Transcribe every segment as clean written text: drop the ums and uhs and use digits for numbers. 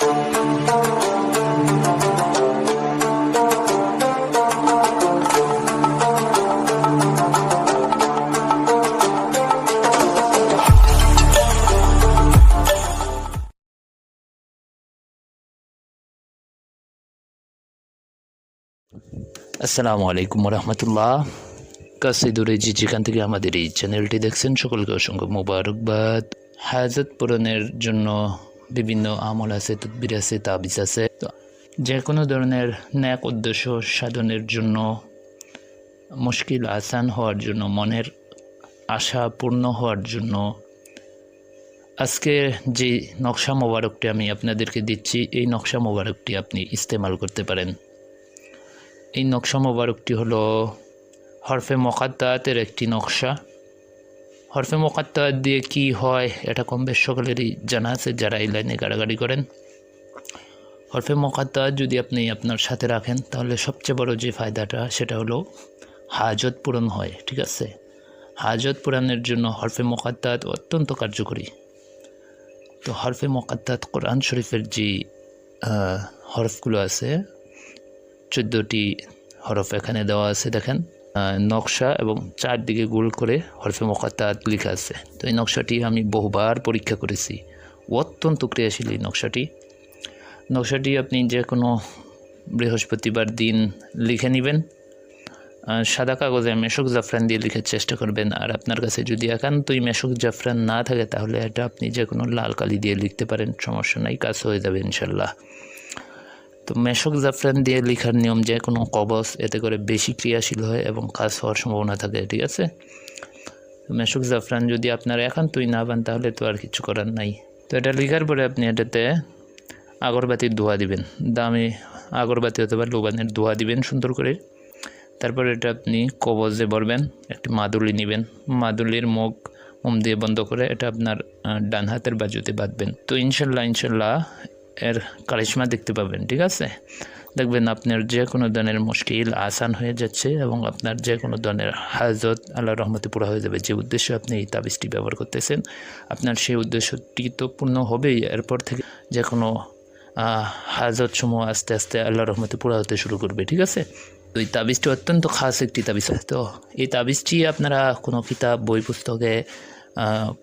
আসসালামু আলাইকুম রহমতুল্লাহ। কাছে দূরে যেখান থেকে আমাদের এই চ্যানেলটি দেখছেন সকলকে অসংখ্য মোবারকবাদ। হাজত পূরণের জন্য বিভিন্ন আমল আছে, তদবির আছে, তাবিজ আছে। তো যে কোনো ধরনের ন্যাক উদ্দেশ্য সাধনের জন্য, মুশকিল আসান হওয়ার জন্য, মনের আশা পূর্ণ হওয়ার জন্য আজকে যে নকশা মোবারকটি আমি আপনাদেরকে দিচ্ছি, এই নকশা মোবারকটি আপনি ইস্তেমাল করতে পারেন। এই নকশা মোবারকটি হলো হরফে মুকাত্তাতের একটি নকশা। হরফে মুকাত্তাত দিয়ে কি হয় এটা কম বেশ সকলেরই জানা আছে যারা এই লাইনে গাড়াগাড়ি করেন। হরফে মুকাত্তাত যদি আপনি আপনার সাথে রাখেন তাহলে সবচেয়ে বড় যে ফায়দাটা সেটা হলো হাজত পূরণ হয়। ঠিক আছে, হাজত পূরণের জন্য হরফে মুকাত্তাত অত্যন্ত কার্যকরী। তো হরফে মুকাত্তাত কোরআন শরীফের যে হরফগুলো আছে, 14টি হরফ এখানে দেওয়া আছে, দেখেন নকশা এবং চারদিকে গোল করে হরফে মুকাত্তাত লেখা আছে। তো এই নকশাটি আমি বহুবার পরীক্ষা করেছি, অত্যন্ত ক্রিয়াশীল এই নকশাটি আপনি যে কোনো বৃহস্পতিবার দিন লিখে নেবেন। সাদা কাগজে মেশক জাফরান দিয়ে লিখার চেষ্টা করবেন। আর আপনার কাছে যদি একান্তই মেশক জাফরান না থাকে তাহলে এটা আপনি যে কোনো লাল কালি দিয়ে লিখতে পারেন, সমস্যা নাই, কাজ হয়ে যাবে ইনশাল্লাহ। তো মেশক জাফরান দিয়ে লেখার নিয়ম যে কোনো কবচ, এতে করে বেশি ক্রিয়াশীল হয় এবং কাজ হওয়ার সম্ভাবনা থাকে। ঠিক আছে, মেশক জাফরান যদি আপনার একান্তই না পান তাহলে তো আর কিছু করার নাই। তো এটা লেখার পরে আপনি এটাতে আগরবাতির ধোঁয়া দিবেন, দামি আগরবাতি অথবা লোবানের ধোঁয়া দিবেন সুন্দর করে। তারপর এটা আপনি কবজে ভরবেন, একটি মাদুলি নেবেন, মাদুলির মুখ মোম দিয়ে বন্ধ করে এটা আপনার ডান হাতের বাজুতে বাঁধবেন। তো ইনশাল্লাহ এর কারিশমা দেখতে পাবেন। ঠিক আছে, দেখবেন আপনার যে কোনো ধরনের মুশকিল আসান হয়ে যাচ্ছে এবং আপনার যে কোনো ধরনের হাজত আল্লাহর রহমতে পুরো হয়ে যাবে। যে উদ্দেশ্যে আপনি এই তাবিজটি ব্যবহার করতেছেন আপনার সেই উদ্দেশ্যটি তো পূর্ণ হবেই। এরপর থেকে যে কোনো হাজত সমূহ আস্তে আস্তে আল্লাহর রহমতে পুরো হতে শুরু করবে। ঠিক আছে, তো এই তাবিজটি অত্যন্ত খাস একটি তাবিজ। তো এই তাবিজটি আপনারা কোনো কিতাব বই পুস্তকে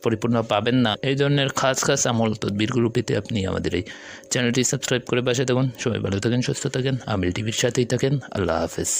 পরিপূর্ণ পাবেন না। এই ধরনের খাস আমল তদবিরগুলো পেতে আপনি আমাদের এই চ্যানেলটি সাবস্ক্রাইব করে পাশে থাকুন। সবাই ভালো থাকেন, সুস্থ থাকেন, আমিল টিভির সাথেই থাকেন। আল্লাহ হাফেজ।